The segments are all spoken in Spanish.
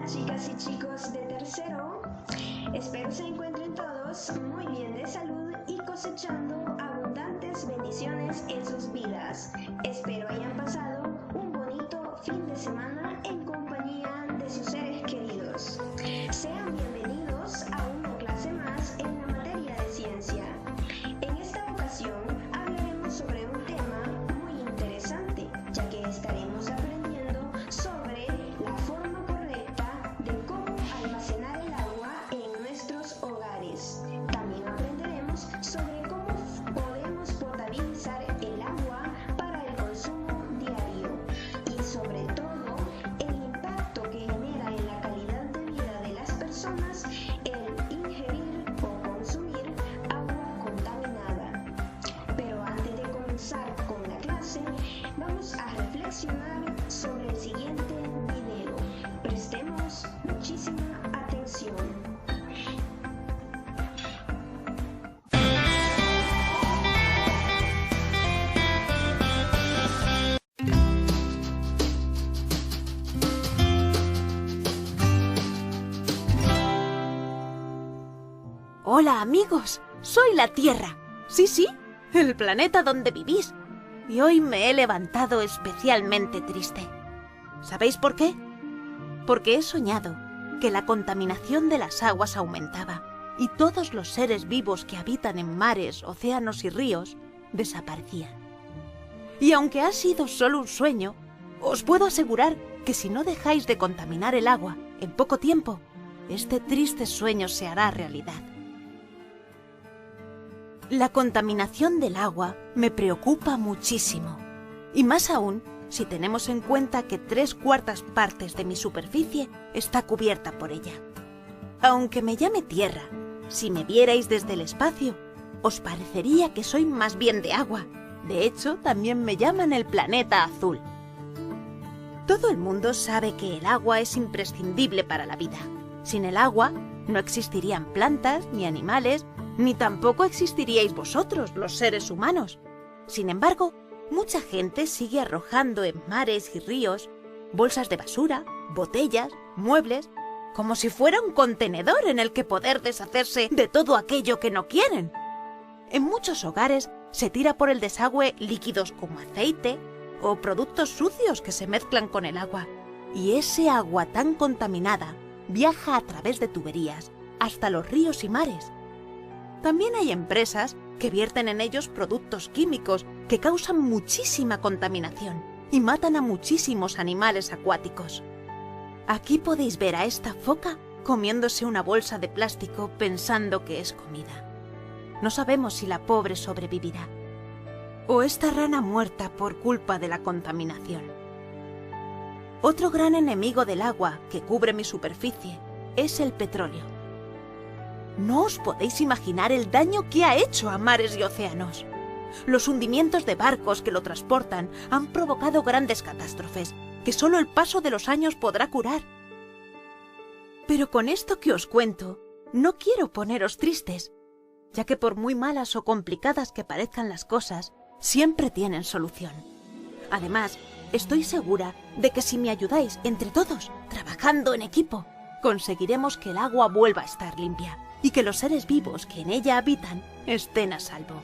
chicas y chicos de tercero. Espero se encuentren todos muy bien de salud y cosechando abundantes bendiciones en sus vidas. Espero hayan pasado un bonito fin de semana en compañía de sus seres queridos. Sean bienvenidos a una clase más en la materia de ciencia. En esta ocasión hablaremos sobre un tema muy interesante, ya que estaremos aprendiendo sobre la forma correcta de cómo almacenar el agua en nuestros hogares. También aprenderemos sobre cómo podemos potabilizar el agua para el consumo diario y sobre todo el impacto que genera en la calidad de vida de las personas el ingerir o consumir agua contaminada. Pero antes de comenzar con la clase, vamos a reflexionar sobre el siguiente video. Prestemos muchísima atención. Hola amigos, soy la Tierra. Sí, el planeta donde vivís. Y hoy me he levantado especialmente triste. ¿Sabéis por qué? Porque he soñado que la contaminación de las aguas aumentaba y todos los seres vivos que habitan en mares, océanos y ríos desaparecían. Y aunque ha sido solo un sueño, os puedo asegurar que si no dejáis de contaminar el agua en poco tiempo, este triste sueño se hará realidad. La contaminación del agua me preocupa muchísimo, y más aún si tenemos en cuenta que 3/4 partes de mi superficie está cubierta por ella. Aunque me llame Tierra, si me vierais desde el espacio, os parecería que soy más bien de agua. De hecho, también me llaman el planeta azul. Todo el mundo sabe que el agua es imprescindible para la vida. Sin el agua no existirían plantas ni animales, ni tampoco existiríais vosotros, los seres humanos. Sin embargo, mucha gente sigue arrojando en mares y ríos bolsas de basura, botellas, muebles, como si fuera un contenedor en el que poder deshacerse de todo aquello que no quieren. En muchos hogares se tira por el desagüe líquidos como aceite o productos sucios que se mezclan con el agua. Y ese agua tan contaminada viaja a través de tuberías hasta los ríos y mares. También hay empresas que vierten en ellos productos químicos que causan muchísima contaminación y matan a muchísimos animales acuáticos. Aquí podéis ver a esta foca comiéndose una bolsa de plástico pensando que es comida. No sabemos si la pobre sobrevivirá. O esta rana muerta por culpa de la contaminación. Otro gran enemigo del agua que cubre mi superficie es el petróleo. No os podéis imaginar el daño que ha hecho a mares y océanos. Los hundimientos de barcos que lo transportan han provocado grandes catástrofes que solo el paso de los años podrá curar. Pero con esto que os cuento, no quiero poneros tristes, ya que por muy malas o complicadas que parezcan las cosas, siempre tienen solución. Además, estoy segura de que si me ayudáis entre todos, trabajando en equipo, conseguiremos que el agua vuelva a estar limpia y que los seres vivos que en ella habitan estén a salvo.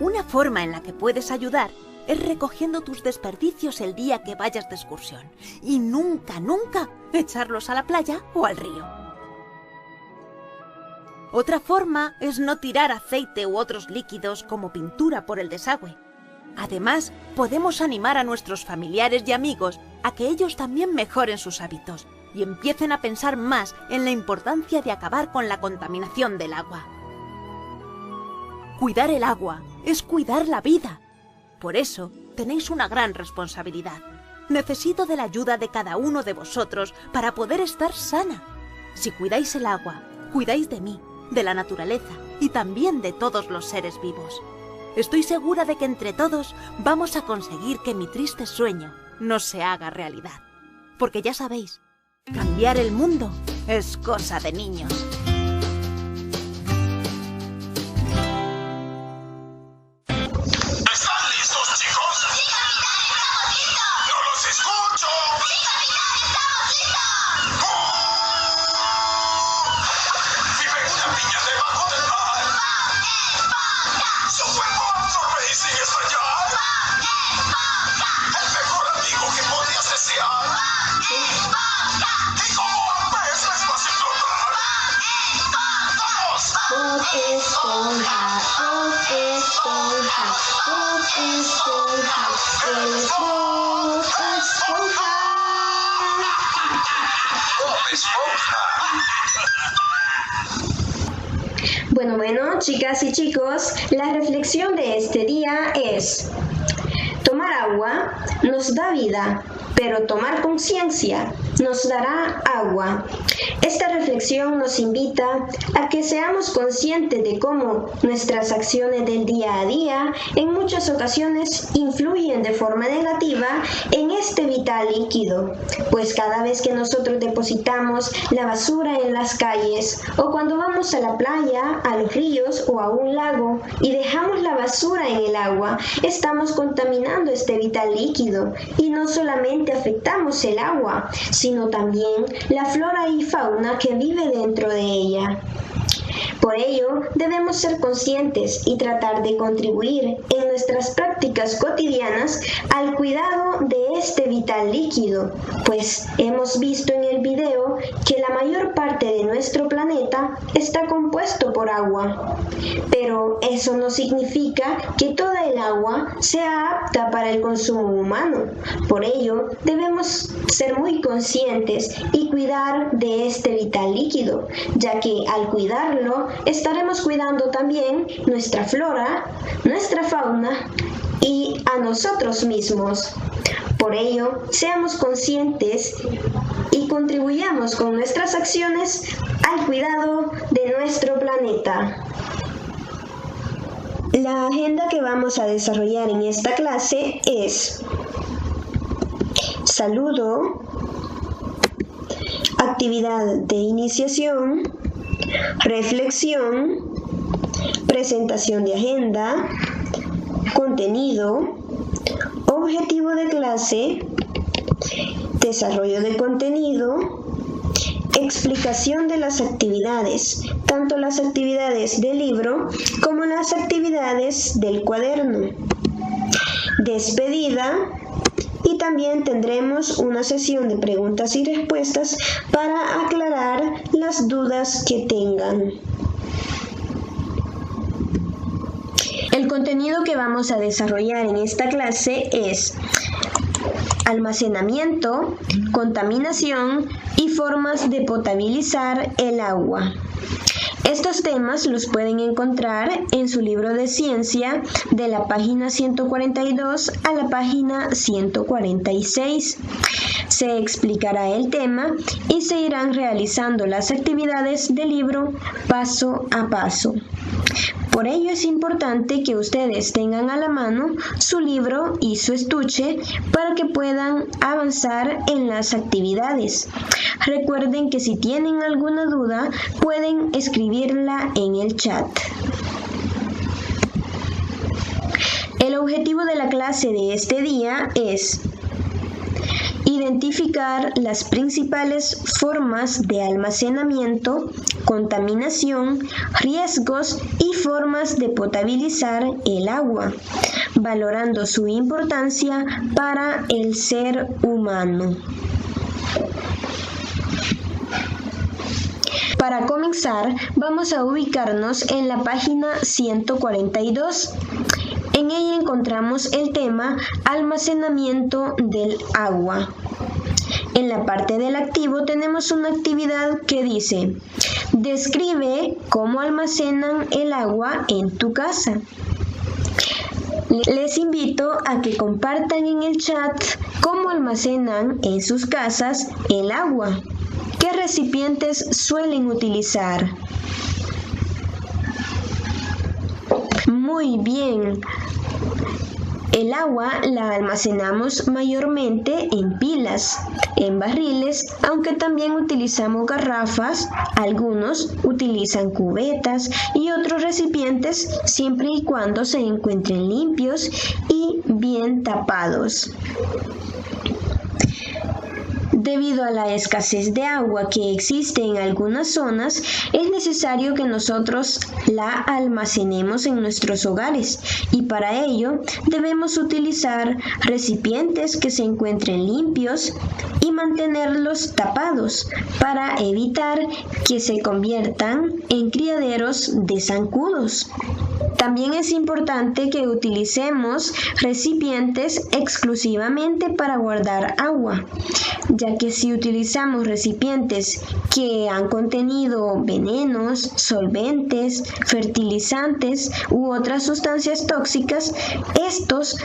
Una forma en la que puedes ayudar es recogiendo tus desperdicios el día que vayas de excursión y nunca echarlos a la playa o al río. Otra forma es no tirar aceite u otros líquidos como pintura por el desagüe. Además, podemos animar a nuestros familiares y amigos a que ellos también mejoren sus hábitos y empiecen a pensar más en la importancia de acabar con la contaminación del agua. Cuidar el agua es cuidar la vida. Por eso, tenéis una gran responsabilidad. Necesito de la ayuda de cada uno de vosotros para poder estar sana. Si cuidáis el agua, cuidáis de mí, de la naturaleza y también de todos los seres vivos. Estoy segura de que entre todos vamos a conseguir que mi triste sueño no se haga realidad. Porque ya sabéis, cambiar el mundo es cosa de niños. ¿Están listos, chicos? ¡Sí, capitán! ¡Estamos listos! ¡No los escucho! ¡Sí, especial. Y como ves, es fácil flotar. ¡Vamos! Bob Esponja, Bob Esponja, Bob Esponja, él es Bob Esponja. Bob Esponja. Bueno, chicas y chicos, la reflexión de este día es: tomar agua nos da vida, pero tomar conciencia nos dará agua. Esta reflexión nos invita a que seamos conscientes de cómo nuestras acciones del día a día en muchas ocasiones influyen de forma negativa en este vital líquido, pues cada vez que nosotros depositamos la basura en las calles o cuando vamos a la playa, a los ríos o a un lago y dejamos la basura en el agua, estamos contaminando este vital líquido y no solamente afectamos el agua, sino también la flora y fauna que vive dentro de ella. Por ello, debemos ser conscientes y tratar de contribuir en nuestras prácticas cotidianas al cuidado de este vital líquido, pues hemos visto en el video que la mayor parte de nuestro planeta está compuesto por agua. Pero eso no significa que toda el agua sea apta para el consumo humano. Por ello, debemos ser muy conscientes y cuidar de este vital líquido, ya que al cuidarlo, estaremos cuidando también nuestra flora, nuestra fauna y a nosotros mismos. Por ello, seamos conscientes y contribuyamos con nuestras acciones al cuidado de nuestro planeta. La agenda que vamos a desarrollar en esta clase es: saludo, actividad de iniciación, reflexión, presentación de agenda, contenido, objetivo de clase, desarrollo de contenido, explicación de las actividades, tanto las actividades del libro como las actividades del cuaderno, despedida, y también tendremos una sesión de preguntas y respuestas para aclarar las dudas que tengan. El contenido que vamos a desarrollar en esta clase es almacenamiento, contaminación y formas de potabilizar el agua. Estos temas los pueden encontrar en su libro de ciencia de la página 142 a la página 146. Se explicará el tema y se irán realizando las actividades del libro paso a paso. Por ello es importante que ustedes tengan a la mano su libro y su estuche para que puedan avanzar en las actividades. Recuerden que si tienen alguna duda pueden escribirla en el chat. El objetivo de la clase de este día es identificar las principales formas de almacenamiento, contaminación, riesgos y formas de potabilizar el agua, valorando su importancia para el ser humano. Para comenzar, vamos a ubicarnos en la página 142. En ella encontramos el tema almacenamiento del agua. En la parte del activo tenemos una actividad que dice: describe cómo almacenan el agua en tu casa. Les invito a que compartan en el chat cómo almacenan en sus casas el agua. ¿Qué recipientes suelen utilizar? Muy bien. El agua la almacenamos mayormente en pilas, en barriles, aunque también utilizamos garrafas, algunos utilizan cubetas y otros recipientes siempre y cuando se encuentren limpios y bien tapados. Debido a la escasez de agua que existe en algunas zonas, es necesario que nosotros la almacenemos en nuestros hogares y para ello debemos utilizar recipientes que se encuentren limpios y mantenerlos tapados para evitar que se conviertan en criaderos de zancudos. También es importante que utilicemos recipientes exclusivamente para guardar agua, ya que si utilizamos recipientes que han contenido venenos, solventes, fertilizantes u otras sustancias tóxicas, estos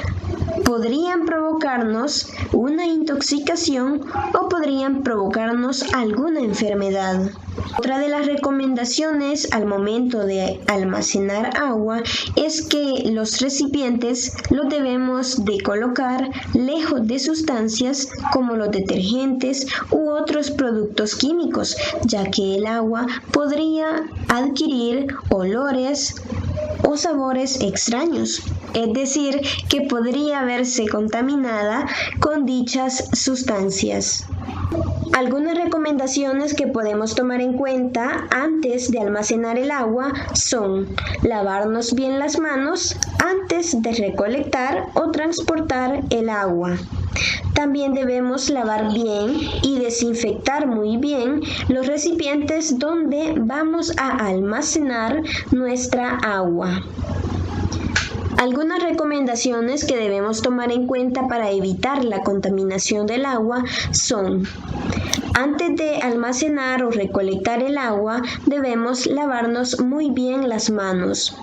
podrían provocarnos una intoxicación o podrían provocarnos alguna enfermedad. Otra de las recomendaciones al momento de almacenar agua es que los recipientes los debemos de colocar lejos de sustancias como los detergentes u otros productos químicos, ya que el agua podría adquirir olores o sabores extraños, es decir, que podría verse contaminada con dichas sustancias. Algunas recomendaciones que podemos tomar en cuenta antes de almacenar el agua son lavarnos bien las manos antes de recolectar o transportar el agua. También debemos lavar bien y desinfectar muy bien los recipientes donde vamos a almacenar nuestra agua. Algunas recomendaciones que debemos tomar en cuenta para evitar la contaminación del agua son: antes de almacenar o recolectar el agua, debemos lavarnos muy bien las manos.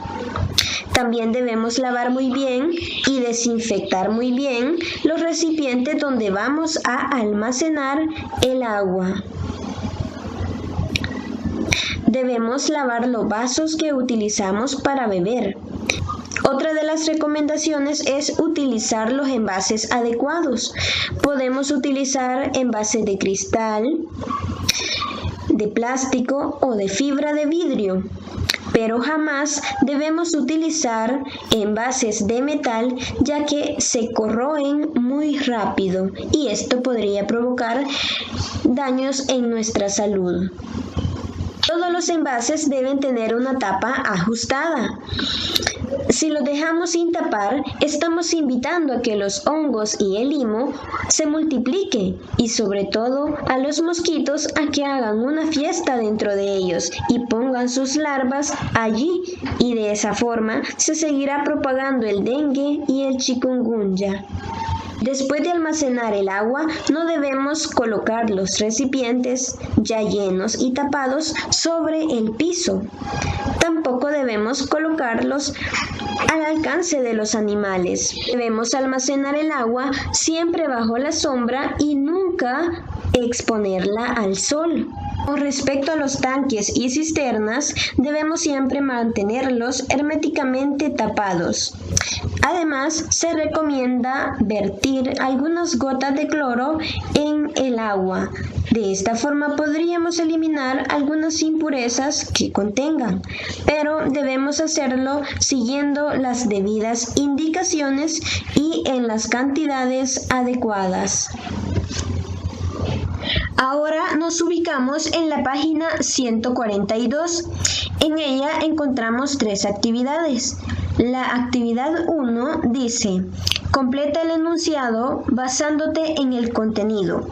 También debemos lavar muy bien y desinfectar muy bien los recipientes donde vamos a almacenar el agua. Debemos lavar los vasos que utilizamos para beber. Otra de las recomendaciones es utilizar los envases adecuados. Podemos utilizar envases de cristal, de plástico o de fibra de vidrio, pero jamás debemos utilizar envases de metal, ya que se corroen muy rápido y esto podría provocar daños en nuestra salud. Todos los envases deben tener una tapa ajustada. Si los dejamos sin tapar, estamos invitando a que los hongos y el limo se multipliquen y sobre todo a los mosquitos a que hagan una fiesta dentro de ellos y pongan sus larvas allí, y de esa forma se seguirá propagando el dengue y el chikungunya. Después de almacenar el agua, no debemos colocar los recipientes ya llenos y tapados sobre el piso. Tampoco debemos colocarlos al alcance de los animales. Debemos almacenar el agua siempre bajo la sombra y nunca exponerla al sol. Con respecto a los tanques y cisternas, debemos siempre mantenerlos herméticamente tapados. Además, se recomienda vertir algunas gotas de cloro en el agua. De esta forma podríamos eliminar algunas impurezas que contengan, pero debemos hacerlo siguiendo las debidas indicaciones y en las cantidades adecuadas. Ahora nos ubicamos en la página 142. En ella encontramos 3 actividades. La actividad 1 dice: completa el enunciado basándote en el contenido.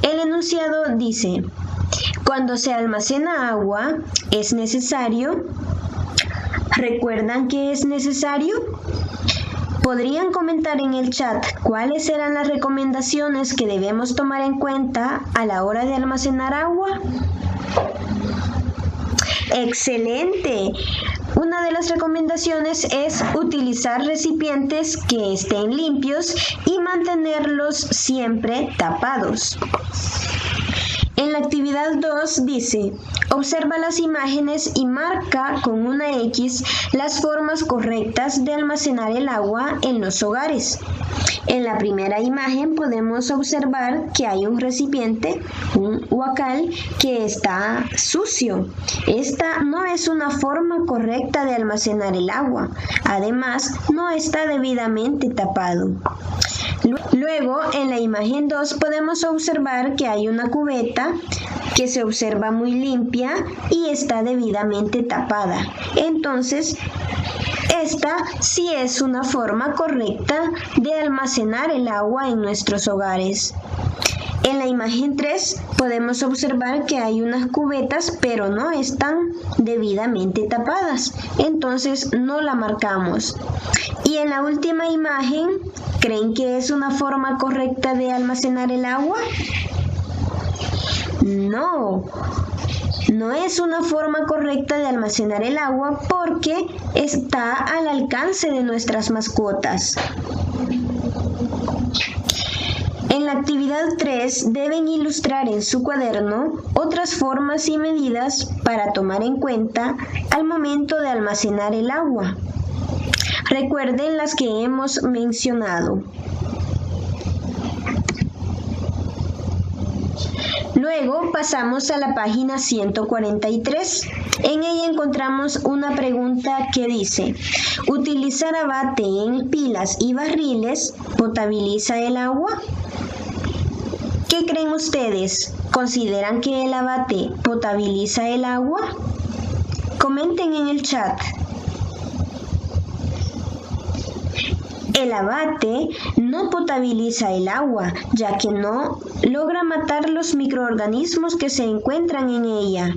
El enunciado dice: cuando se almacena agua, ¿es necesario? ¿Recuerdan que es necesario? ¿Podrían comentar en el chat cuáles serán las recomendaciones que debemos tomar en cuenta a la hora de almacenar agua? ¡Excelente! Una de las recomendaciones es utilizar recipientes que estén limpios y mantenerlos siempre tapados. En la actividad 2 dice, observa las imágenes y marca con una X las formas correctas de almacenar el agua en los hogares. En la primera imagen podemos observar que hay un recipiente, un huacal, que está sucio. Esta no es una forma correcta de almacenar el agua. Además, no está debidamente tapado. Luego, en la imagen 2 podemos observar que hay una cubeta que se observa muy limpia y está debidamente tapada. Entonces, esta sí es una forma correcta de almacenar el agua en nuestros hogares. En la imagen 3 podemos observar que hay unas cubetas, pero no están debidamente tapadas. Entonces no la marcamos. Y en la última imagen, ¿creen que es una forma correcta de almacenar el agua? No es una forma correcta de almacenar el agua porque está al alcance de nuestras mascotas. En la actividad 3 deben ilustrar en su cuaderno otras formas y medidas para tomar en cuenta al momento de almacenar el agua. Recuerden las que hemos mencionado. Luego pasamos a la página 143. En ella encontramos una pregunta que dice, ¿utilizar abate en pilas y barriles potabiliza el agua? ¿Qué creen ustedes? ¿Consideran que el abate potabiliza el agua? Comenten en el chat. El abate no potabiliza el agua, ya que no logra matar los microorganismos que se encuentran en ella.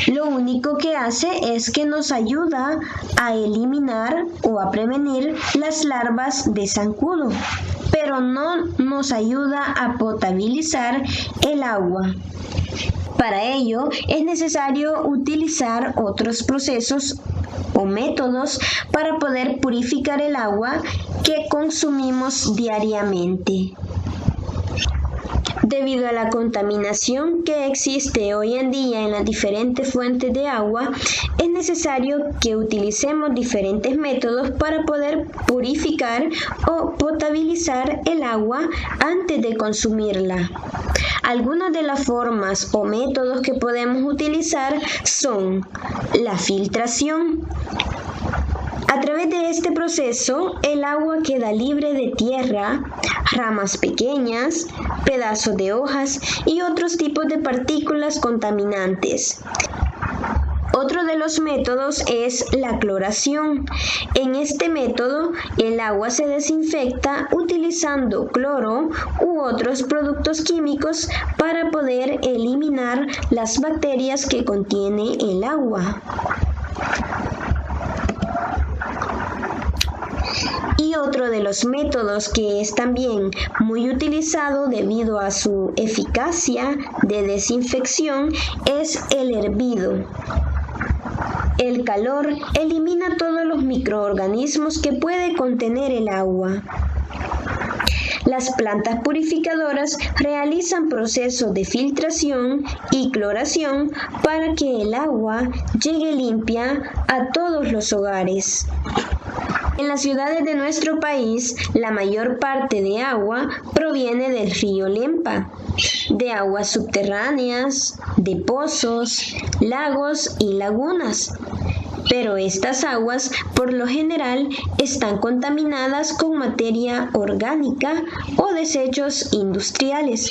Lo único que hace es que nos ayuda a eliminar o a prevenir las larvas de zancudo, pero no nos ayuda a potabilizar el agua. Para ello es necesario utilizar otros procesos o métodos para poder purificar el agua que consumimos diariamente. Debido a la contaminación que existe hoy en día en las diferentes fuentes de agua, es necesario que utilicemos diferentes métodos para poder purificar o potabilizar el agua antes de consumirla. Algunas de las formas o métodos que podemos utilizar son la filtración. A través de este proceso, el agua queda libre de tierra, ramas pequeñas, pedazos de hojas y otros tipos de partículas contaminantes. Otro de los métodos es la cloración. En este método, el agua se desinfecta utilizando cloro u otros productos químicos para poder eliminar las bacterias que contiene el agua. Y otro de los métodos que es también muy utilizado debido a su eficacia de desinfección es el hervido. El calor elimina todos los microorganismos que puede contener el agua. Las plantas purificadoras realizan procesos de filtración y cloración para que el agua llegue limpia a todos los hogares. En las ciudades de nuestro país, la mayor parte de agua proviene del río Lempa, de aguas subterráneas, de pozos, lagos y lagunas. Pero estas aguas, por lo general, están contaminadas con materia orgánica o desechos industriales.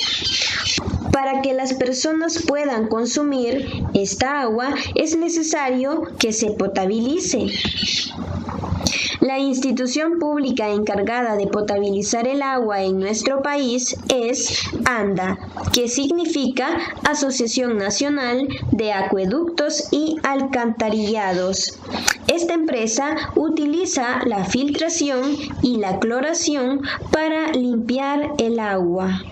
Para que las personas puedan consumir esta agua, es necesario que se potabilice. La institución pública encargada de potabilizar el agua en nuestro país es ANDA, que significa Asociación Nacional de Acueductos y Alcantarillados. Esta empresa utiliza la filtración y la cloración para limpiar el agua.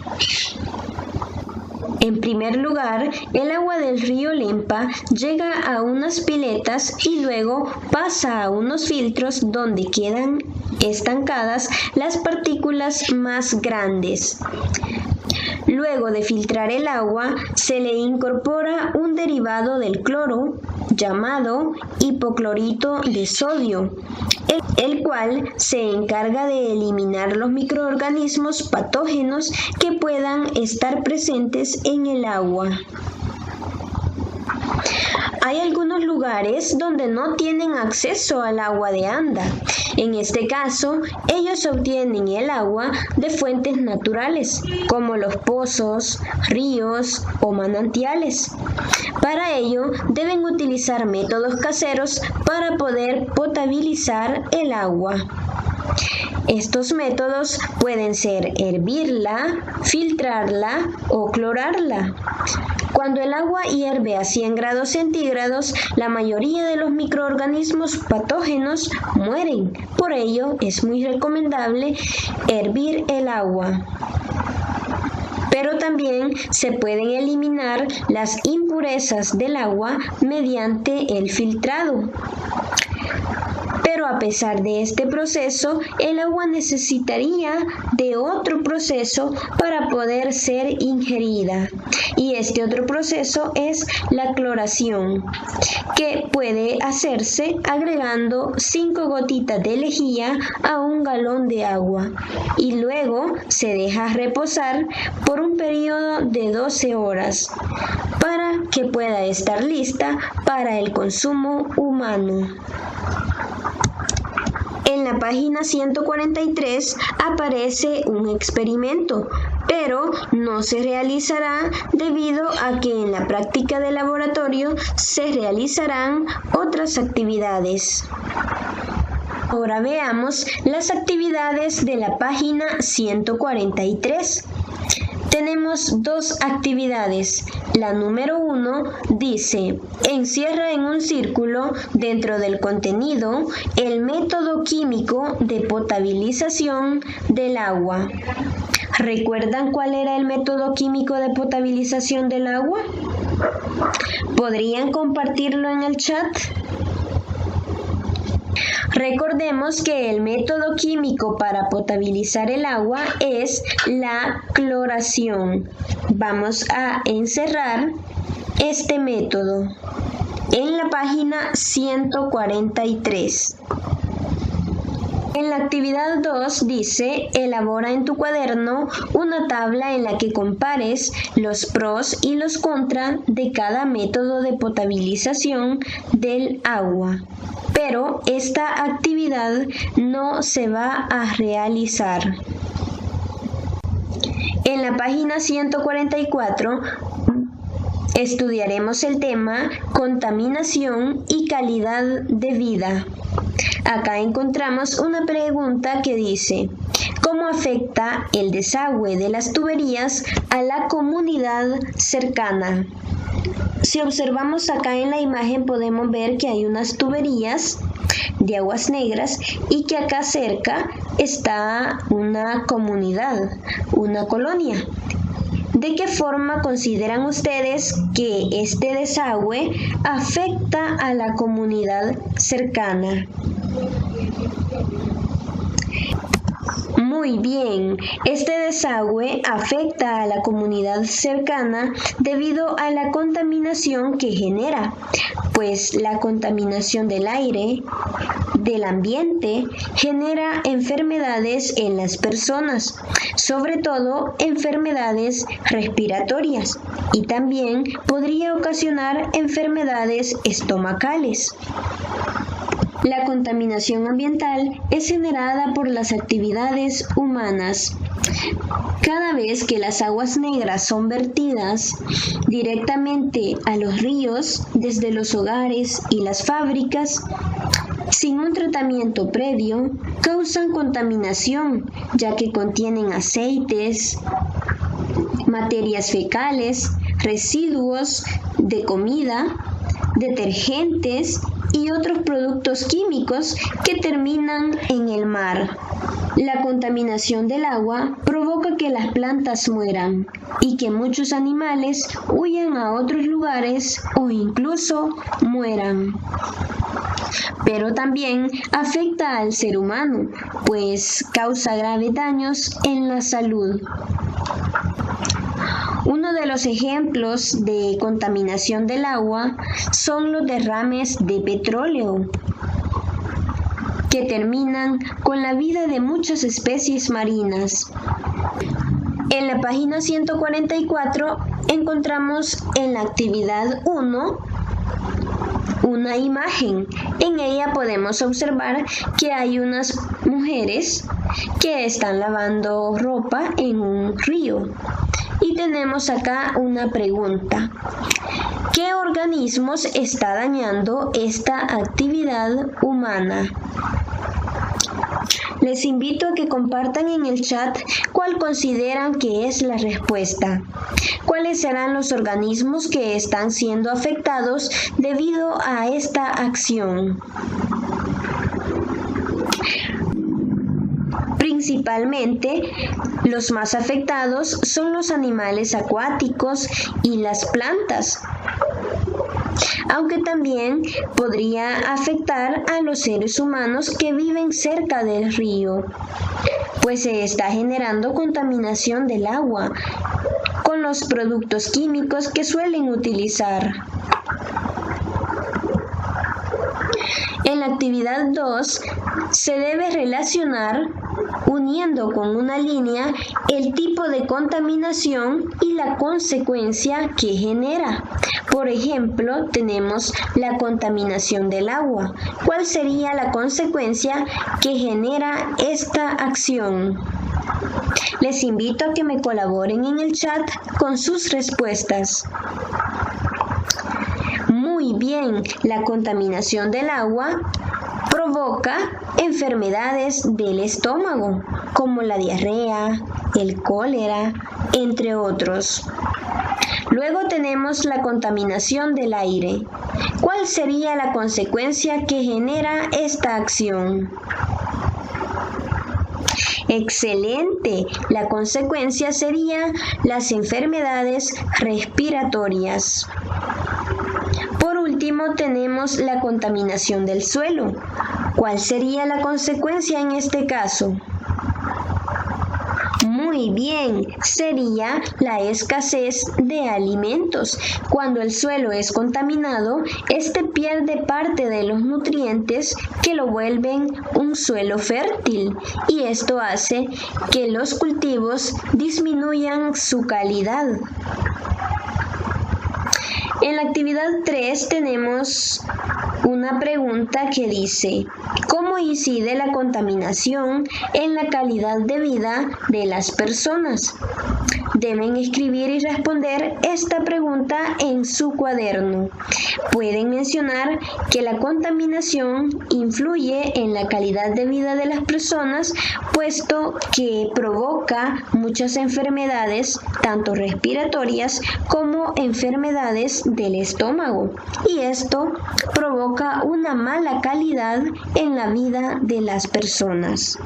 En primer lugar, el agua del río Lempa llega a unas piletas y luego pasa a unos filtros donde quedan estancadas las partículas más grandes. Luego de filtrar el agua, se le incorpora un derivado del cloro llamado hipoclorito de sodio, el cual se encarga de eliminar los microorganismos patógenos que puedan estar presentes en el agua. Hay algunos lugares donde no tienen acceso al agua de anda. En este caso, ellos obtienen el agua de fuentes naturales, como los pozos, ríos o manantiales. Para ello, deben utilizar métodos caseros para poder potabilizar el agua. Estos métodos pueden ser hervirla, filtrarla o clorarla. Cuando el agua hierve a 100 grados centígrados, la mayoría de los microorganismos patógenos mueren. Por ello, es muy recomendable hervir el agua. Pero también se pueden eliminar las impurezas del agua mediante el filtrado. Pero a pesar de este proceso, el agua necesitaría de otro proceso para poder ser ingerida. Y este otro proceso es la cloración, que puede hacerse agregando 5 gotitas de lejía a 1 galón de agua. Y luego se deja reposar por un periodo de 12 horas para que pueda estar lista para el consumo humano. En la página 143 aparece un experimento, pero no se realizará debido a que en la práctica de laboratorio se realizarán otras actividades. Ahora veamos las actividades de la página 143. Tenemos 2 actividades. La número 1 dice: encierra en un círculo dentro del contenido el método químico de potabilización del agua. ¿Recuerdan cuál era el método químico de potabilización del agua? ¿Podrían compartirlo en el chat? Recordemos que el método químico para potabilizar el agua es la cloración. Vamos a encerrar este método en la página 143. En la actividad 2 dice: elabora en tu cuaderno una tabla en la que compares los pros y los contras de cada método de potabilización del agua. Pero esta actividad no se va a realizar. En la página 144 estudiaremos el tema contaminación y calidad de vida. Acá encontramos una pregunta que dice: ¿cómo afecta el desagüe de las tuberías a la comunidad cercana? Si observamos acá en la imagen podemos ver que hay unas tuberías de aguas negras y que acá cerca está una comunidad, una colonia. ¿De qué forma consideran ustedes que este desagüe afecta a la comunidad cercana? Muy bien, este desagüe afecta a la comunidad cercana debido a la contaminación que genera, pues la contaminación del aire, del ambiente, genera enfermedades en las personas, sobre todo enfermedades respiratorias, y también podría ocasionar enfermedades estomacales. La contaminación ambiental es generada por las actividades humanas. Cada vez que las aguas negras son vertidas directamente a los ríos desde los hogares y las fábricas, sin un tratamiento previo, causan contaminación, ya que contienen aceites, materias fecales, residuos de comida, detergentes y otros productos químicos que terminan en el mar. La contaminación del agua provoca que las plantas mueran y que muchos animales huyan a otros lugares o incluso mueran. Pero también afecta al ser humano, pues causa graves daños en la salud. los ejemplos de contaminación del agua son los derrames de petróleo, que terminan con la vida de muchas especies marinas. En la página 144 encontramos en la actividad 1 una imagen. En ella podemos observar que hay unas mujeres que están lavando ropa en un río. Y tenemos acá una pregunta. ¿Qué organismos está dañando esta actividad humana? Les invito a que compartan en el chat cuál consideran que es la respuesta. ¿Cuáles serán los organismos que están siendo afectados debido a esta acción? Principalmente, los más afectados son los animales acuáticos y las plantas, aunque también podría afectar a los seres humanos que viven cerca del río, pues se está generando contaminación del agua con los productos químicos que suelen utilizar. En la actividad 2 se debe relacionar, uniendo con una línea, el tipo de contaminación y la consecuencia que genera. Por ejemplo, tenemos la contaminación del agua. ¿Cuál sería la consecuencia que genera esta acción? Les invito a que me colaboren en el chat con sus respuestas. Muy bien, la contaminación del agua provoca enfermedades del estómago, como la diarrea, el cólera, entre otros. Luego tenemos la contaminación del aire. ¿Cuál sería la consecuencia que genera esta acción? Excelente. La consecuencia sería las enfermedades respiratorias. Por último, tenemos la contaminación del suelo. ¿Cuál sería la consecuencia en este caso? Muy bien, sería la escasez de alimentos. Cuando el suelo es contaminado, este pierde parte de los nutrientes que lo vuelven un suelo fértil, y esto hace que los cultivos disminuyan su calidad. En la actividad 3 tenemos una pregunta que dice: ¿cómo incide la contaminación en la calidad de vida de las personas? Deben escribir y responder esta pregunta en su cuaderno. Pueden mencionar que la contaminación influye en la calidad de vida de las personas, puesto que provoca muchas enfermedades, tanto respiratorias como enfermedades del estómago, y esto provoca una mala calidad en la vida de las personas.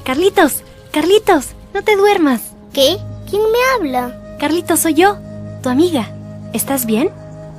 Carlitos, Carlitos, no te duermas. ¿Qué? ¿Quién me habla? Carlitos, soy yo, tu amiga. ¿Estás bien?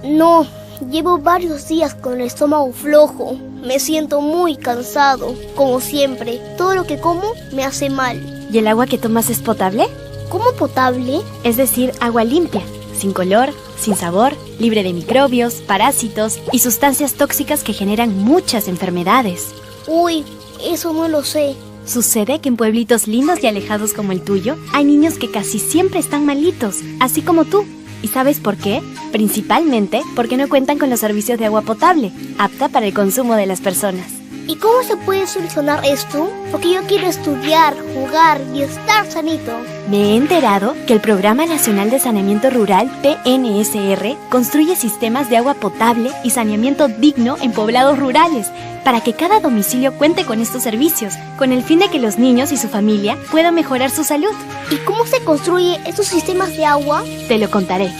No, llevo varios días con el estómago flojo. Me siento muy cansado, como siempre. Todo lo que como me hace mal. ¿Y el agua que tomas es potable? ¿Cómo potable? Es decir, agua limpia, sin color, sin sabor, libre de microbios, parásitos y sustancias tóxicas que generan muchas enfermedades. Uy, eso no lo sé. Sucede que en pueblitos lindos y alejados como el tuyo, hay niños que casi siempre están malitos, así como tú. ¿Y sabes por qué? Principalmente porque no cuentan con los servicios de agua potable, apta para el consumo de las personas. ¿Y cómo se puede solucionar esto? Porque yo quiero estudiar, jugar y estar sanito. Me he enterado que el Programa Nacional de Saneamiento Rural, PNSR, construye sistemas de agua potable y saneamiento digno en poblados rurales, para que cada domicilio cuente con estos servicios, con el fin de que los niños y su familia puedan mejorar su salud. ¿Y cómo se construye estos sistemas de agua? Te lo contaré.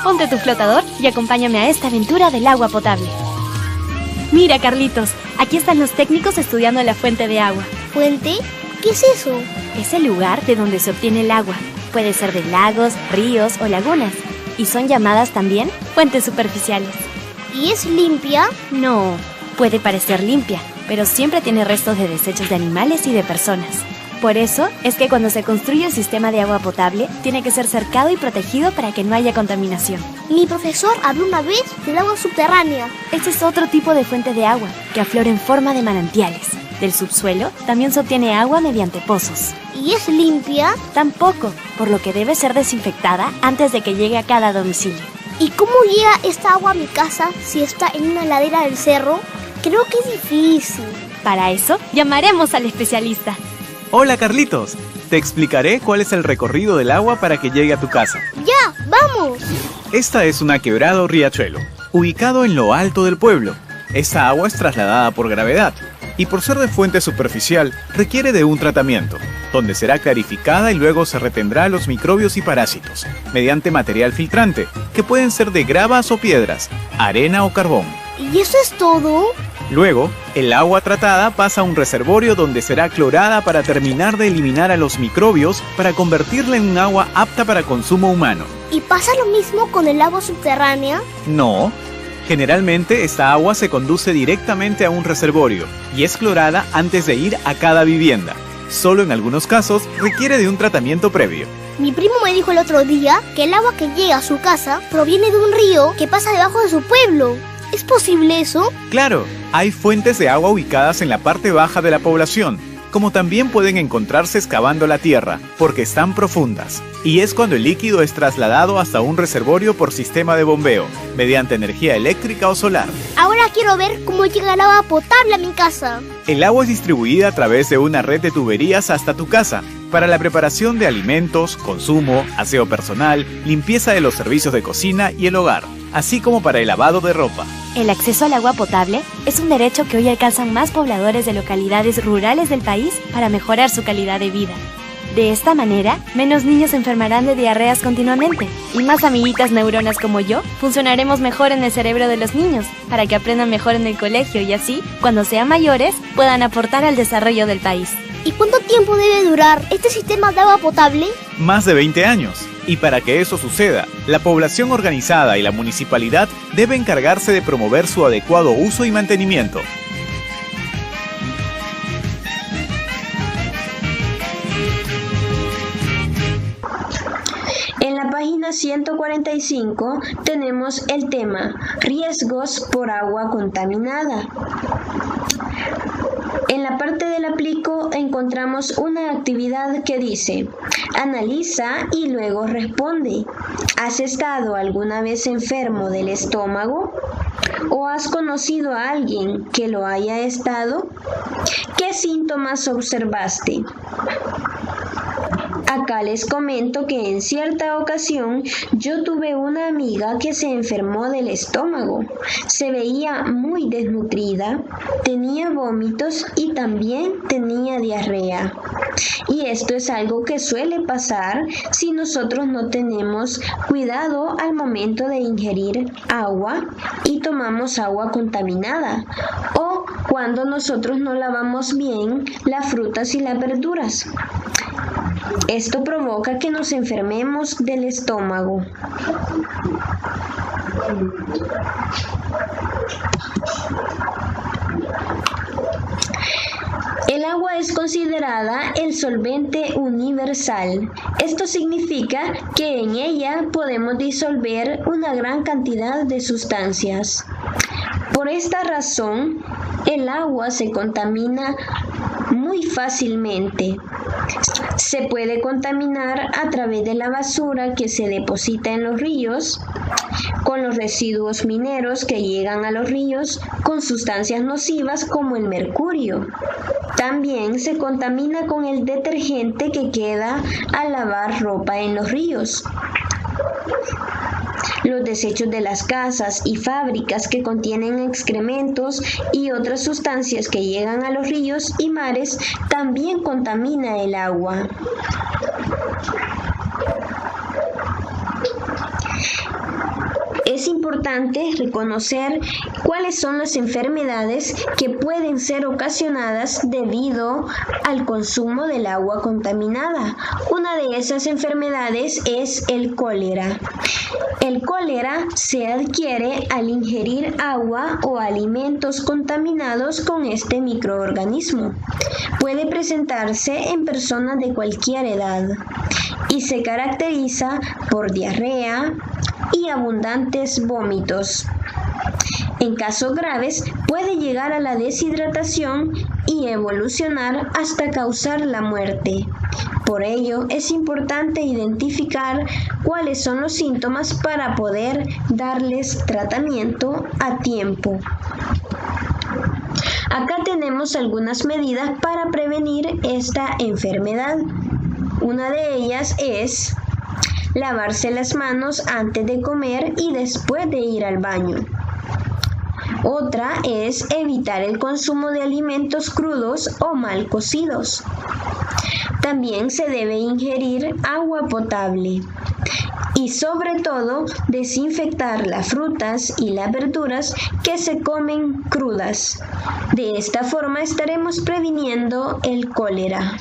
Ponte tu flotador y acompáñame a esta aventura del agua potable. Mira, Carlitos, aquí están los técnicos estudiando la fuente de agua. ¿Fuente? ¿Qué es eso? Es el lugar de donde se obtiene el agua. Puede ser de lagos, ríos o lagunas. Y son llamadas también fuentes superficiales. ¿Y es limpia? No, puede parecer limpia, pero siempre tiene restos de desechos de animales y de personas. Por eso es que cuando se construye el sistema de agua potable, tiene que ser cercado y protegido para que no haya contaminación. Mi profesor habló una vez del agua subterránea. Este es otro tipo de fuente de agua, que aflora en forma de manantiales. Del subsuelo también se obtiene agua mediante pozos. ¿Y es limpia? Tampoco, por lo que debe ser desinfectada antes de que llegue a cada domicilio. ¿Y cómo llega esta agua a mi casa si está en una ladera del cerro? Creo que es difícil. Para eso, llamaremos al especialista. Hola Carlitos, te explicaré cuál es el recorrido del agua para que llegue a tu casa. ¡Ya, vamos! Esta es una quebrada o riachuelo, ubicado en lo alto del pueblo. Esta agua es trasladada por gravedad y por ser de fuente superficial requiere de un tratamiento, donde será clarificada y luego se retendrá a los microbios y parásitos, mediante material filtrante, que pueden ser de gravas o piedras, arena o carbón. ¿Y eso es todo? Luego, el agua tratada pasa a un reservorio donde será clorada para terminar de eliminar a los microbios para convertirla en un agua apta para consumo humano. ¿Y pasa lo mismo con el agua subterránea? No. Generalmente esta agua se conduce directamente a un reservorio y es clorada antes de ir a cada vivienda. Solo en algunos casos requiere de un tratamiento previo. Mi primo me dijo el otro día que el agua que llega a su casa proviene de un río que pasa debajo de su pueblo. ¿Es posible eso? Claro, hay fuentes de agua ubicadas en la parte baja de la población, como también pueden encontrarse excavando la tierra, porque están profundas. Y es cuando el líquido es trasladado hasta un reservorio por sistema de bombeo, mediante energía eléctrica o solar. Ahora quiero ver cómo llega el agua potable a mi casa. El agua es distribuida a través de una red de tuberías hasta tu casa, para la preparación de alimentos, consumo, aseo personal, limpieza de los servicios de cocina y el hogar, así como para el lavado de ropa. El acceso al agua potable es un derecho que hoy alcanzan más pobladores de localidades rurales del país para mejorar su calidad de vida. De esta manera, menos niños se enfermarán de diarreas continuamente y más amiguitas neuronas como yo funcionaremos mejor en el cerebro de los niños para que aprendan mejor en el colegio y así, cuando sean mayores, puedan aportar al desarrollo del país. ¿Y cuánto tiempo debe durar este sistema de agua potable? Más de 20 años. Y para que eso suceda, la población organizada y la municipalidad deben encargarse de promover su adecuado uso y mantenimiento. En la página 145 tenemos el tema Riesgos por agua contaminada. En la parte del aplico encontramos una actividad que dice: analiza y luego responde. ¿Has estado alguna vez enfermo del estómago? ¿O has conocido a alguien que lo haya estado? ¿Qué síntomas observaste? Acá les comento que en cierta ocasión yo tuve una amiga que se enfermó del estómago. Se veía muy desnutrida, tenía vómitos y también tenía diarrea. Y esto es algo que suele pasar si nosotros no tenemos cuidado al momento de ingerir agua y tomamos agua contaminada, o cuando nosotros no lavamos bien las frutas y las verduras. Esto provoca que nos enfermemos del estómago. El agua es considerada el solvente universal. Esto significa que en ella podemos disolver una gran cantidad de sustancias. Por esta razón, el agua se contamina muy fácilmente. Se puede contaminar a través de la basura que se deposita en los ríos, con los residuos mineros que llegan a los ríos con sustancias nocivas como el mercurio. También se contamina con el detergente que queda al lavar ropa en los ríos. Los desechos de las casas y fábricas que contienen excrementos y otras sustancias que llegan a los ríos y mares también contamina el agua. Es importante reconocer cuáles son las enfermedades que pueden ser ocasionadas debido al consumo del agua contaminada. Una de esas enfermedades es el cólera. El cólera se adquiere al ingerir agua o alimentos contaminados con este microorganismo. Puede presentarse en personas de cualquier edad y se caracteriza por diarrea y abundantes vómitos. En casos graves puede llegar a la deshidratación y evolucionar hasta causar la muerte. Por ello, es importante identificar cuáles son los síntomas para poder darles tratamiento a tiempo. Acá tenemos algunas medidas para prevenir esta enfermedad. Una de ellas es lavarse las manos antes de comer y después de ir al baño. Otra es evitar el consumo de alimentos crudos o mal cocidos. También se debe ingerir agua potable. Y sobre todo, desinfectar las frutas y las verduras que se comen crudas. De esta forma estaremos previniendo el cólera.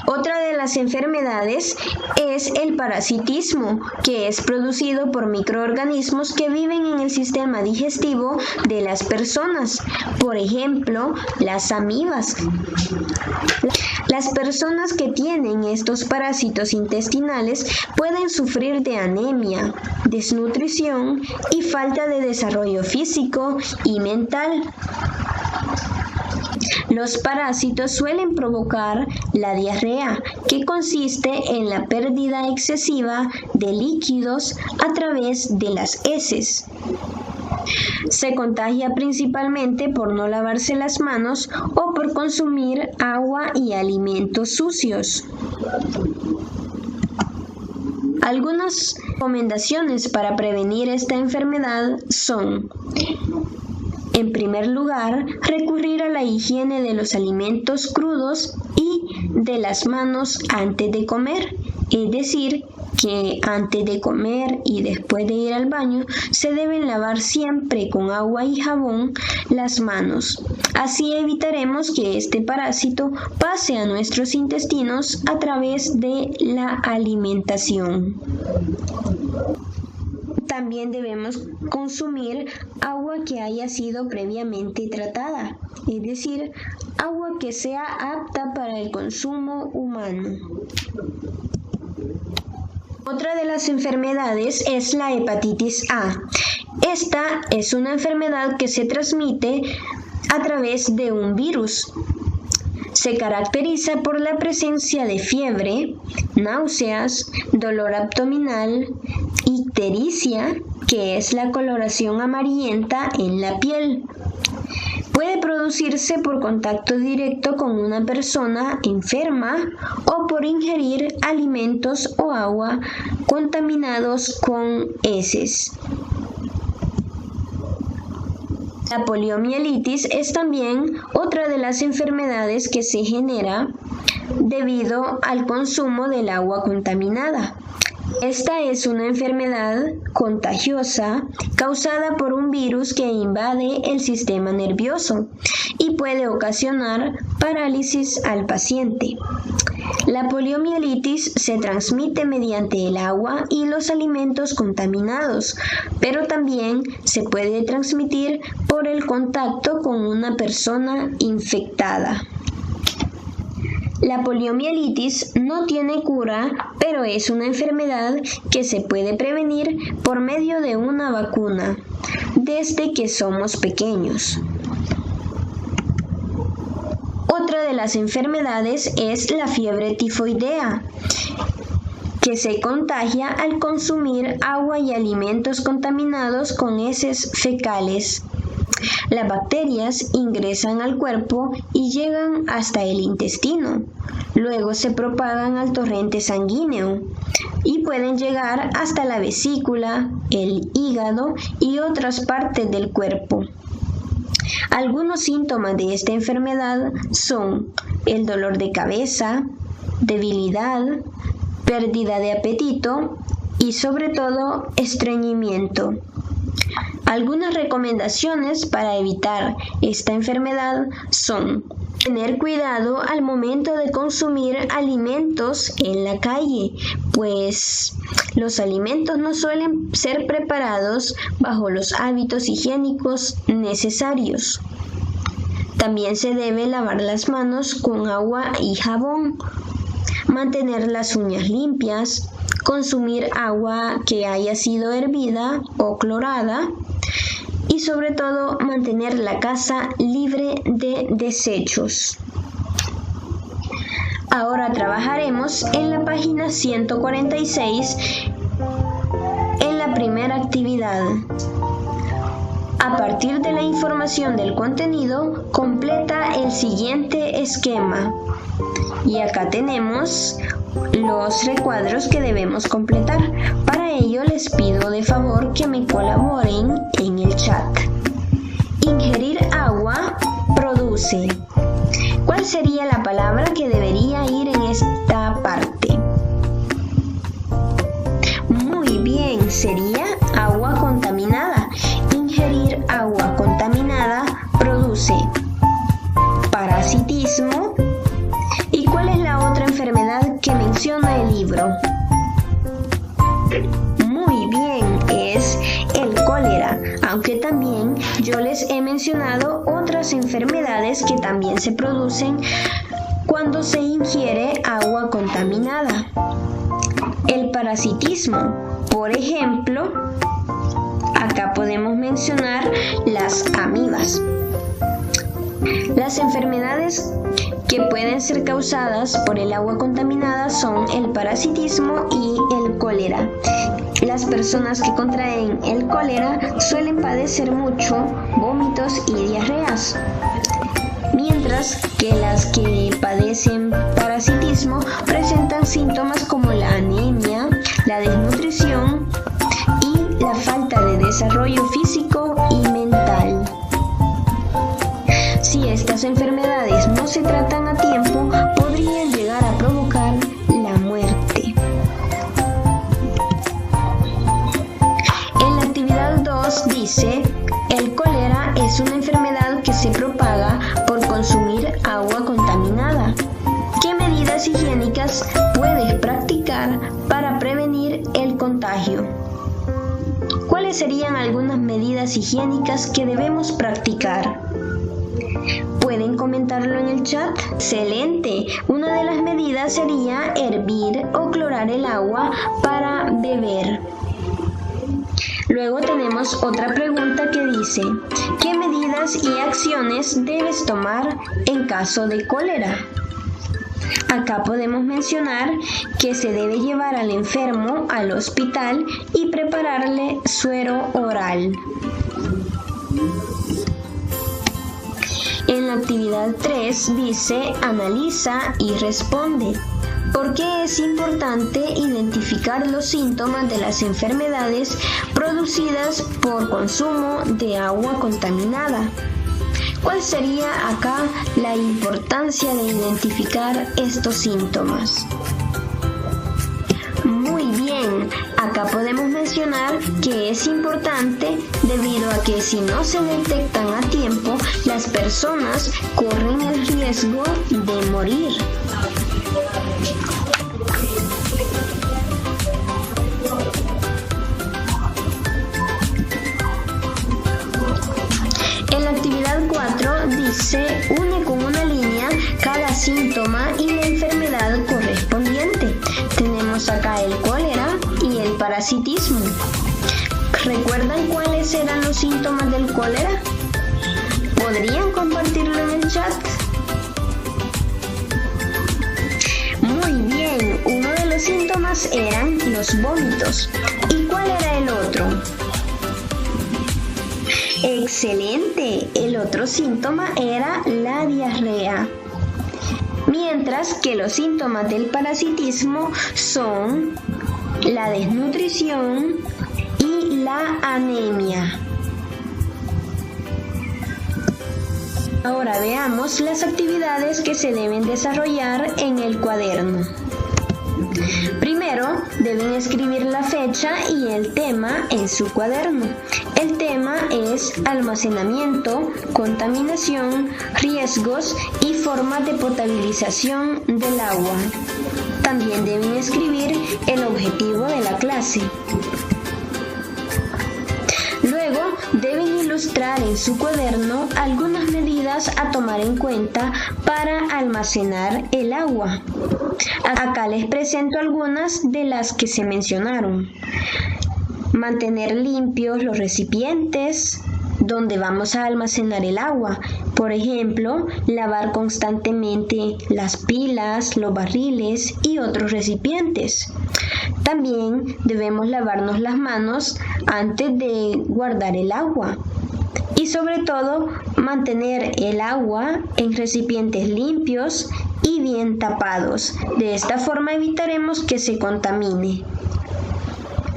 Otra de las enfermedades es el parasitismo, que es producido por microorganismos que viven en el sistema digestivo de las personas. Por ejemplo, las amibas. Las personas que tienen estos parásitos intestinales pueden sufrir de anemia, desnutrición y falta de desarrollo físico y mental. Los parásitos suelen provocar la diarrea, que consiste en la pérdida excesiva de líquidos a través de las heces. Se contagia principalmente por no lavarse las manos o por consumir agua y alimentos sucios. Algunas recomendaciones para prevenir esta enfermedad son: en primer lugar, recurrir a la higiene de los alimentos crudos y de las manos antes de comer, es decir, que antes de comer y después de ir al baño se deben lavar siempre con agua y jabón las manos. Así evitaremos que este parásito pase a nuestros intestinos a través de la alimentación. También debemos consumir agua que haya sido previamente tratada, es decir, agua que sea apta para el consumo humano. Otra de las enfermedades es la hepatitis A. Esta es una enfermedad que se transmite a través de un virus. Se caracteriza por la presencia de fiebre, náuseas, dolor abdominal, ictericia, que es la coloración amarillenta en la piel. Puede producirse por contacto directo con una persona enferma o por ingerir alimentos o agua contaminados con heces. La poliomielitis es también otra de las enfermedades que se genera debido al consumo del agua contaminada. Esta es una enfermedad contagiosa causada por un virus que invade el sistema nervioso y puede ocasionar parálisis al paciente. La poliomielitis se transmite mediante el agua y los alimentos contaminados, pero también se puede transmitir por el contacto con una persona infectada. La poliomielitis no tiene cura, pero es una enfermedad que se puede prevenir por medio de una vacuna desde que somos pequeños. Otra de las enfermedades es la fiebre tifoidea, que se contagia al consumir agua y alimentos contaminados con heces fecales. Las bacterias ingresan al cuerpo y llegan hasta el intestino. Luego se propagan al torrente sanguíneo y pueden llegar hasta la vesícula, el hígado y otras partes del cuerpo. Algunos síntomas de esta enfermedad son el dolor de cabeza, debilidad, pérdida de apetito y sobre todo estreñimiento. Algunas recomendaciones para evitar esta enfermedad son tener cuidado al momento de consumir alimentos en la calle, pues los alimentos no suelen ser preparados bajo los hábitos higiénicos necesarios. También se debe lavar las manos con agua y jabón, mantener las uñas limpias, consumir agua que haya sido hervida o clorada y sobre todo mantener la casa libre de desechos. Ahora trabajaremos en la página 146 en la primera actividad. A partir de la información del contenido, completa el siguiente esquema. Y acá tenemos los recuadros que debemos completar. Para ello les pido de favor que me colaboren en el chat. Ingerir agua produce. ¿Cuál sería la palabra que debería ir en esta parte? Muy bien, sería agua contaminada. Ingerir agua contaminada produce parasitismo. ¿Y cuál es la otra enfermedad que menciona el libro? Muy bien, es el cólera, aunque también yo les he mencionado otras enfermedades que también se producen cuando se ingiere agua contaminada. El parasitismo, por ejemplo, acá podemos mencionar las amibas. Las enfermedades que pueden ser causadas por el agua contaminada son el parasitismo y el cólera. Las personas que contraen el cólera suelen padecer mucho vómitos y diarreas, mientras que las que padecen parasitismo presentan síntomas como la anemia, la desnutrición y la falta de desarrollo físico y mental. Si estas enfermedades no se tratan a tiempo, podrían llegar a provocar la muerte. En la actividad 2 dice, el cólera es una enfermedad que se propaga por consumir agua contaminada. ¿Qué medidas higiénicas puedes practicar para prevenir el contagio? ¿Cuáles serían algunas medidas higiénicas que debemos practicar? ¿Pueden comentarlo en el chat? ¡Excelente! Una de las medidas sería hervir o clorar el agua para beber. Luego tenemos otra pregunta que dice, ¿qué medidas y acciones debes tomar en caso de cólera? Acá podemos mencionar que se debe llevar al enfermo al hospital y prepararle suero oral. En la actividad 3 dice, analiza y responde. ¿Por qué es importante identificar los síntomas de las enfermedades producidas por consumo de agua contaminada? ¿Cuál sería acá la importancia de identificar estos síntomas? Muy bien, acá podemos mencionar que es importante debido a que si no se detectan a tiempo, las personas corren el riesgo de morir. En la actividad 4 dice, une con una línea cada síntoma y la enfermedad correspondiente. Tenemos acá el cólera y el parasitismo. ¿Recuerdan cuáles eran los síntomas del cólera? ¿Podrían compartirlo en el chat? Muy bien, uno de los síntomas eran los vómitos. ¿Y cuál era el otro? Excelente. El otro síntoma era la diarrea. Mientras que los síntomas del parasitismo son la desnutrición y la anemia. Ahora veamos las actividades que se deben desarrollar en el cuaderno. Primero, deben escribir la fecha y el tema en su cuaderno. El tema es almacenamiento, contaminación, riesgos y formas de potabilización del agua. También deben escribir el objetivo de la clase. Luego, deben ilustrar en su cuaderno algunas medidas a tomar en cuenta para almacenar el agua. Acá les presento algunas de las que se mencionaron. Mantener limpios los recipientes donde vamos a almacenar el agua. Por ejemplo, lavar constantemente las pilas, los barriles y otros recipientes. También debemos lavarnos las manos antes de guardar el agua. Y sobre todo, mantener el agua en recipientes limpios y bien tapados. De esta forma evitaremos que se contamine.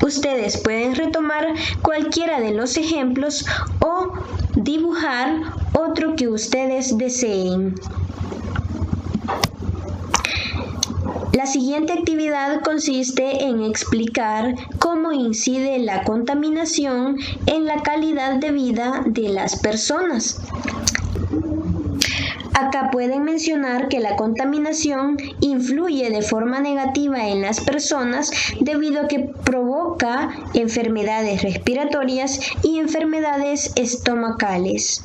Ustedes pueden retomar cualquiera de los ejemplos o dibujar otro que ustedes deseen. La siguiente actividad consiste en explicar cómo incide la contaminación en la calidad de vida de las personas. Acá pueden mencionar que la contaminación influye de forma negativa en las personas debido a que provoca enfermedades respiratorias y enfermedades estomacales.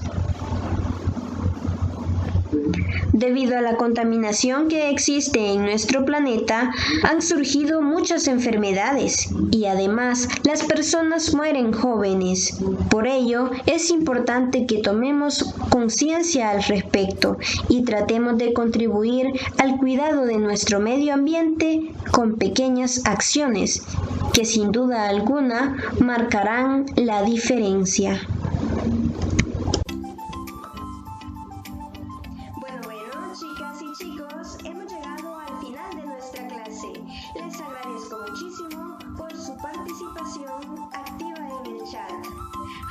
Debido a la contaminación que existe en nuestro planeta, han surgido muchas enfermedades y además las personas mueren jóvenes. Por ello, es importante que tomemos conciencia al respecto y tratemos de contribuir al cuidado de nuestro medio ambiente con pequeñas acciones que sin duda alguna marcarán la diferencia. Chicas y chicos, hemos llegado al final de nuestra clase. Les agradezco muchísimo por su participación activa en el chat.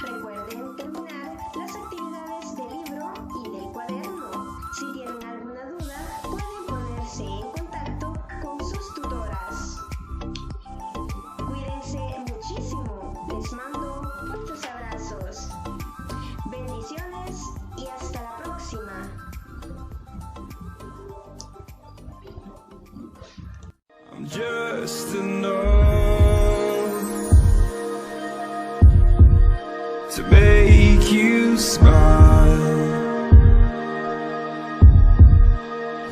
Recuerden terminar las actividades del libro y del cuaderno. Si tienen alguna duda, pueden ponerse en contacto con sus tutoras. Cuídense muchísimo. Les mando muchos abrazos. Bendiciones y hasta la próxima. Just enough to make you smile,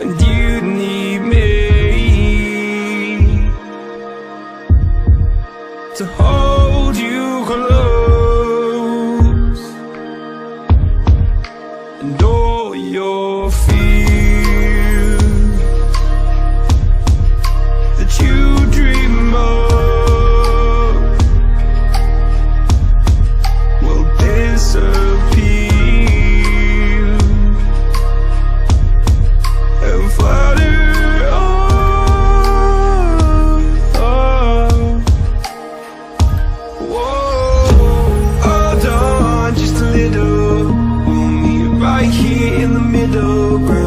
and you need me to hold you close, and all your fears that you dream of will disappear and flutter on. Whoa, hold on just a little. We'll meet right here in the middle ground.